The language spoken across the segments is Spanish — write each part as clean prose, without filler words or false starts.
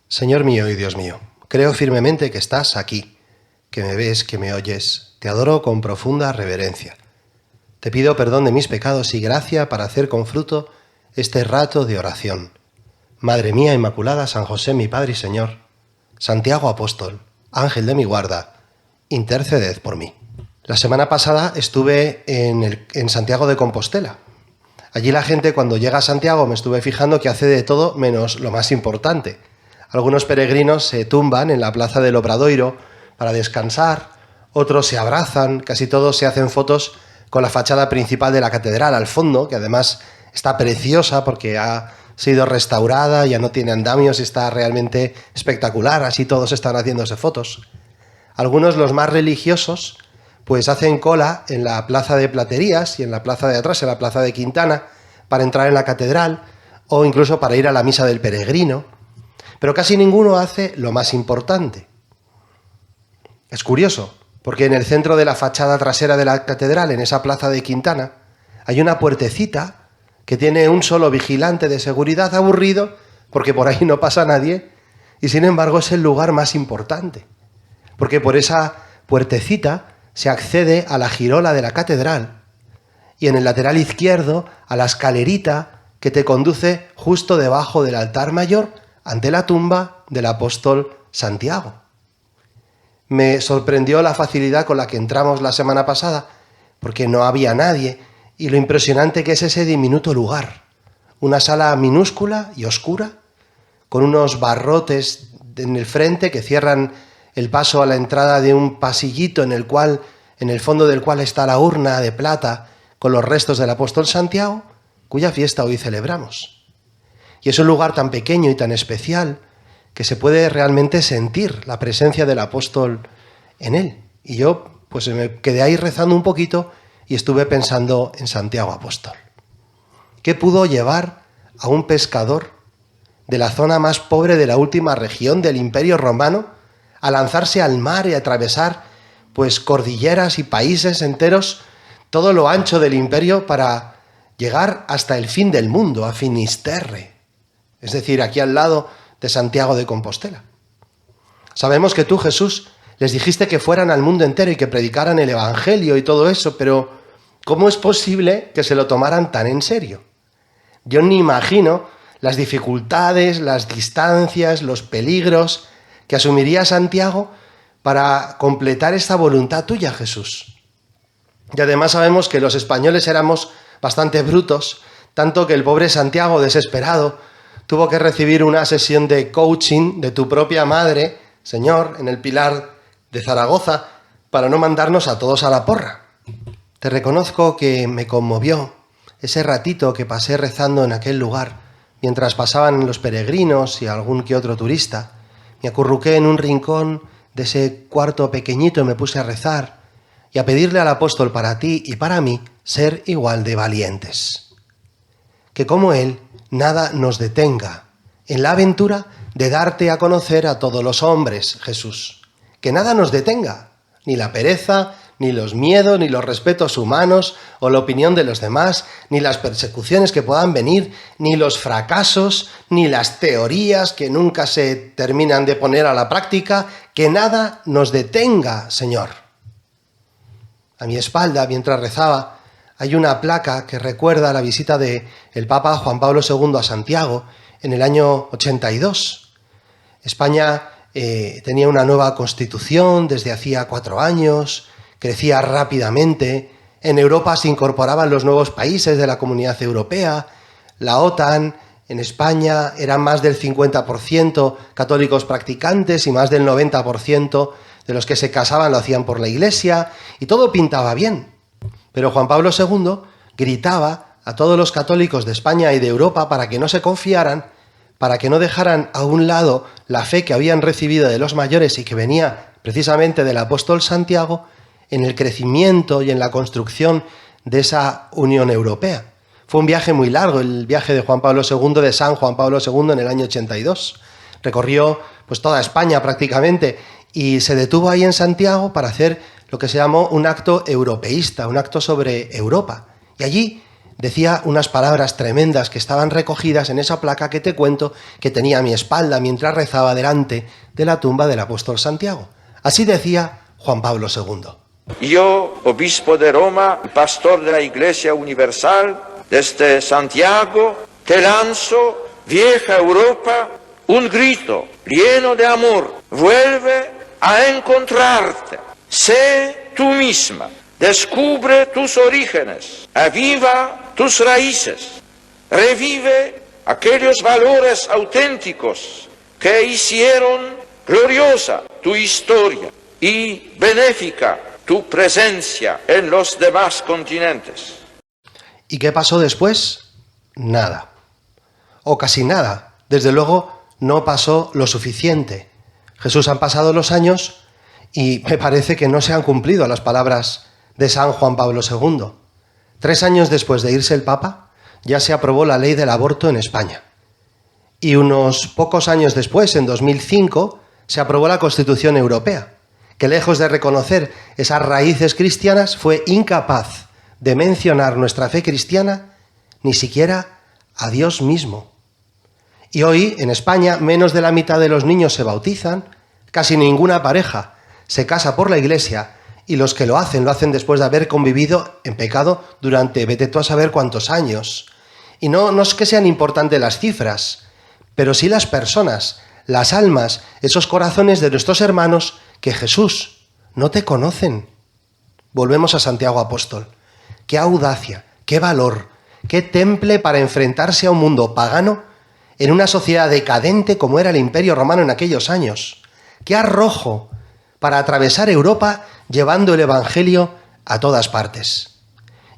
Señor mío y Dios mío, creo firmemente que estás aquí, que me ves, que me oyes. Te adoro con profunda reverencia. Te pido perdón de mis pecados y gracia para hacer con fruto este rato de oración. Madre mía Inmaculada, San José, mi Padre y Señor, Santiago Apóstol, Ángel de mi guarda, interceded por mí. La semana pasada estuve en Santiago de Compostela. Allí la gente, cuando llega a Santiago, me estuve fijando que hace de todo menos lo más importante. Algunos peregrinos se tumban en la plaza del Obradoiro para descansar, otros se abrazan, casi todos se hacen fotos con la fachada principal de la catedral al fondo, que además está preciosa porque ha sido restaurada, ya no tiene andamios y está realmente espectacular, así todos están haciéndose fotos. Algunos, los más religiosos, pues hacen cola en la plaza de Platerías y en la plaza de atrás, en la plaza de Quintana, para entrar en la catedral o incluso para ir a la misa del peregrino. Pero casi ninguno hace lo más importante. Es curioso, porque en el centro de la fachada trasera de la catedral, en esa plaza de Quintana, hay una puertecita que tiene un solo vigilante de seguridad aburrido, porque por ahí no pasa nadie, y sin embargo es el lugar más importante. Porque por esa puertecita se accede a la girola de la catedral y en el lateral izquierdo a la escalerita que te conduce justo debajo del altar mayor ante la tumba del apóstol Santiago. Me sorprendió la facilidad con la que entramos la semana pasada, porque no había nadie, y lo impresionante que es ese diminuto lugar. Una sala minúscula y oscura, con unos barrotes en el frente que cierran el paso a la entrada de un pasillito en el fondo del cual está la urna de plata con los restos del apóstol Santiago, cuya fiesta hoy celebramos. Y es un lugar tan pequeño y tan especial que se puede realmente sentir la presencia del apóstol en él. Y yo pues me quedé ahí rezando un poquito y estuve pensando en Santiago Apóstol. ¿Qué pudo llevar a un pescador de la zona más pobre de la última región del Imperio Romano a lanzarse al mar y a atravesar pues cordilleras y países enteros, todo lo ancho del imperio, para llegar hasta el fin del mundo, a Finisterre, es decir, aquí al lado de Santiago de Compostela? Sabemos que tú, Jesús, les dijiste que fueran al mundo entero y que predicaran el Evangelio y todo eso, pero ¿cómo es posible que se lo tomaran tan en serio? Yo ni imagino las dificultades, las distancias, los peligros que asumiría Santiago para completar esta voluntad tuya, Jesús. Y además sabemos que los españoles éramos bastante brutos, tanto que el pobre Santiago, desesperado, tuvo que recibir una sesión de coaching de tu propia madre, Señor, en el Pilar de Zaragoza, para no mandarnos a todos a la porra. Te reconozco que me conmovió ese ratito que pasé rezando en aquel lugar, mientras pasaban los peregrinos y algún que otro turista. Me acurruqué en un rincón de ese cuarto pequeñito y me puse a rezar y a pedirle al apóstol para ti y para mí ser igual de valientes. Que como él, nada nos detenga en la aventura de darte a conocer a todos los hombres, Jesús. Que nada nos detenga, ni la pereza, ni los miedos, ni los respetos humanos o la opinión de los demás, ni las persecuciones que puedan venir, ni los fracasos, ni las teorías que nunca se terminan de poner a la práctica. Que nada nos detenga, Señor. A mi espalda, mientras rezaba, hay una placa que recuerda la visita del Papa Juan Pablo II a Santiago en el año 82. España tenía una nueva constitución desde hacía 4 años, crecía rápidamente, en Europa se incorporaban los nuevos países de la Comunidad Europea, la OTAN, en España eran más del 50% católicos practicantes y más del 90% de los que se casaban lo hacían por la Iglesia, y todo pintaba bien. Pero Juan Pablo II gritaba a todos los católicos de España y de Europa para que no se confiaran, para que no dejaran a un lado la fe que habían recibido de los mayores y que venía precisamente del apóstol Santiago, en el crecimiento y en la construcción de esa Unión Europea. Fue un viaje muy largo, el viaje de Juan Pablo II, de San Juan Pablo II, en el año 82. Recorrió pues toda España prácticamente y se detuvo ahí en Santiago para hacer lo que se llamó un acto europeísta, un acto sobre Europa. Y allí decía unas palabras tremendas que estaban recogidas en esa placa que te cuento que tenía a mi espalda mientras rezaba delante de la tumba del apóstol Santiago. Así decía Juan Pablo II. Yo, obispo de Roma, pastor de la Iglesia Universal, desde Santiago, te lanzo, vieja Europa, un grito lleno de amor. Vuelve a encontrarte. Sé tú misma. Descubre tus orígenes. Aviva tus raíces. Revive aquellos valores auténticos que hicieron gloriosa tu historia y benéfica tu presencia en los demás continentes. ¿Y qué pasó después? Nada. O casi nada. Desde luego, no pasó lo suficiente. Jesús, han pasado los años y me parece que no se han cumplido las palabras de San Juan Pablo II. 3 años después de irse el Papa, ya se aprobó la ley del aborto en España. Y unos pocos años después, en 2005, se aprobó la Constitución Europea, que lejos de reconocer esas raíces cristianas, fue incapaz de mencionar nuestra fe cristiana, ni siquiera a Dios mismo. Y hoy, en España, menos de la mitad de los niños se bautizan, casi ninguna pareja se casa por la Iglesia, y los que lo hacen después de haber convivido en pecado durante vete tú a saber cuántos años. Y no es que sean importantes las cifras, pero sí las personas, las almas, esos corazones de nuestros hermanos que Jesús no te conocen. Volvemos a Santiago Apóstol. Qué audacia, qué valor, qué temple para enfrentarse a un mundo pagano en una sociedad decadente como era el Imperio Romano en aquellos años. Qué arrojo para atravesar Europa llevando el Evangelio a todas partes.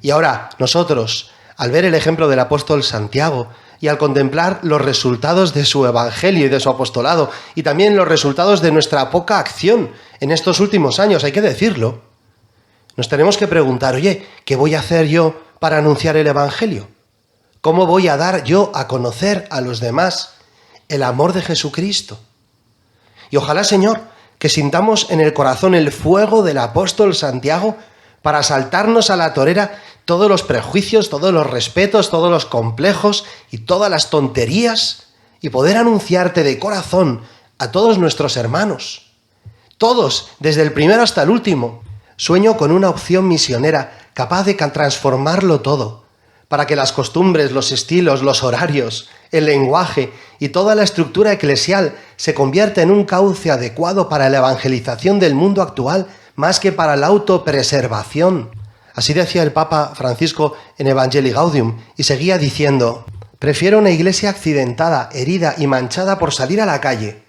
Y ahora nosotros, al ver el ejemplo del apóstol Santiago y al contemplar los resultados de su Evangelio y de su apostolado y también los resultados de nuestra poca acción en estos últimos años, hay que decirlo, nos tenemos que preguntar, oye, ¿qué voy a hacer yo para anunciar el Evangelio? ¿Cómo voy a dar yo a conocer a los demás el amor de Jesucristo? Y ojalá, Señor, que sintamos en el corazón el fuego del apóstol Santiago para saltarnos a la torera todos los prejuicios, todos los respetos, todos los complejos y todas las tonterías y poder anunciarte de corazón a todos nuestros hermanos. Todos, desde el primero hasta el último. Sueño con una opción misionera capaz de transformarlo todo, para que las costumbres, los estilos, los horarios, el lenguaje y toda la estructura eclesial se convierta en un cauce adecuado para la evangelización del mundo actual, más que para la autopreservación. Así decía el Papa Francisco en Evangelii Gaudium, y seguía diciendo: prefiero una iglesia accidentada, herida y manchada por salir a la calle,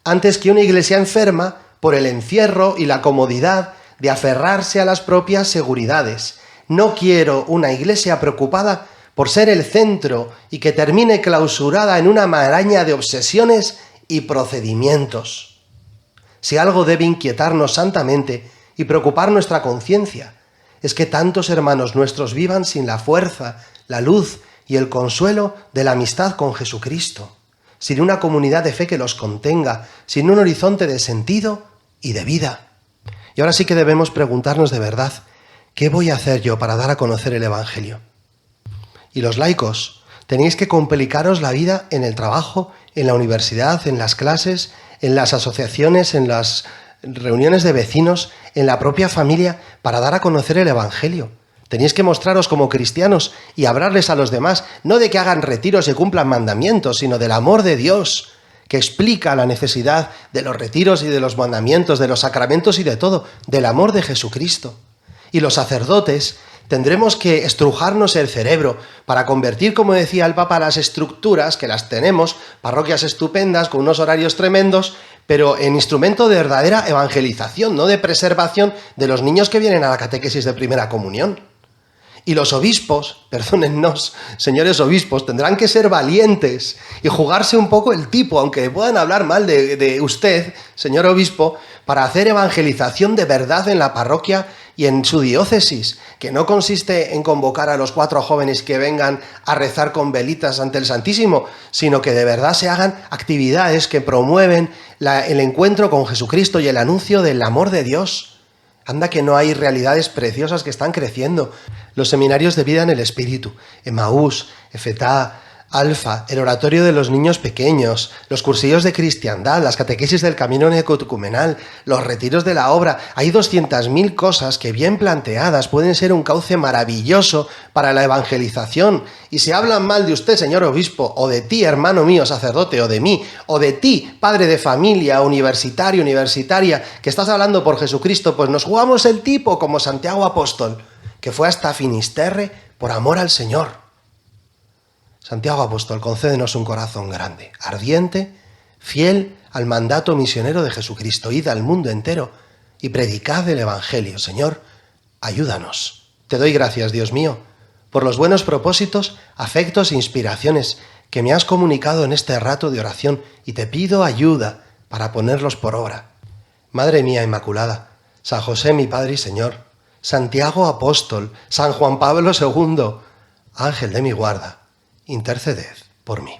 antes que una iglesia enferma por el encierro y la comodidad de aferrarse a las propias seguridades. No quiero una iglesia preocupada por ser el centro y que termine clausurada en una maraña de obsesiones y procedimientos. Si algo debe inquietarnos santamente y preocupar nuestra conciencia, es que tantos hermanos nuestros vivan sin la fuerza, la luz y el consuelo de la amistad con Jesucristo, sin una comunidad de fe que los contenga, sin un horizonte de sentido y de vida. Y ahora sí que debemos preguntarnos de verdad, ¿qué voy a hacer yo para dar a conocer el Evangelio? Y los laicos, tenéis que complicaros la vida en el trabajo, en la universidad, en las clases, en las asociaciones, en las reuniones de vecinos, en la propia familia, para dar a conocer el Evangelio. Tenéis que mostraros como cristianos y hablarles a los demás, no de que hagan retiros y cumplan mandamientos, sino del amor de Dios, que explica la necesidad de los retiros y de los mandamientos, de los sacramentos y de todo, del amor de Jesucristo. Y los sacerdotes tendremos que estrujarnos el cerebro para convertir, como decía el Papa, las estructuras, que las tenemos, parroquias estupendas, con unos horarios tremendos, pero en instrumento de verdadera evangelización, no de preservación de los niños que vienen a la catequesis de primera comunión. Y los obispos, perdónennos, señores obispos, tendrán que ser valientes y jugarse un poco el tipo, aunque puedan hablar mal de usted, señor obispo, para hacer evangelización de verdad en la parroquia y en su diócesis, que no consiste en convocar a los 4 jóvenes que vengan a rezar con velitas ante el Santísimo, sino que de verdad se hagan actividades que promueven el encuentro con Jesucristo y el anuncio del amor de Dios. Anda que no hay realidades preciosas que están creciendo. Los seminarios de vida en el Espíritu, Emaús, Efetá, Alfa, el oratorio de los niños pequeños, los cursillos de cristiandad, las catequesis del camino neocatecumenal, los retiros de la obra. Hay 200.000 cosas que bien planteadas pueden ser un cauce maravilloso para la evangelización. Y si hablan mal de usted, señor obispo, o de ti, hermano mío, sacerdote, o de mí, o de ti, padre de familia, universitario, universitaria, que estás hablando por Jesucristo, pues nos jugamos el tipo como Santiago Apóstol, que fue hasta Finisterre por amor al Señor. Santiago Apóstol, concédenos un corazón grande, ardiente, fiel al mandato misionero de Jesucristo. Id al mundo entero y predicad el Evangelio. Señor, ayúdanos. Te doy gracias, Dios mío, por los buenos propósitos, afectos e inspiraciones que me has comunicado en este rato de oración y te pido ayuda para ponerlos por obra. Madre mía Inmaculada, San José mi Padre y Señor, Santiago Apóstol, San Juan Pablo II, Ángel de mi guarda, interceded por mí.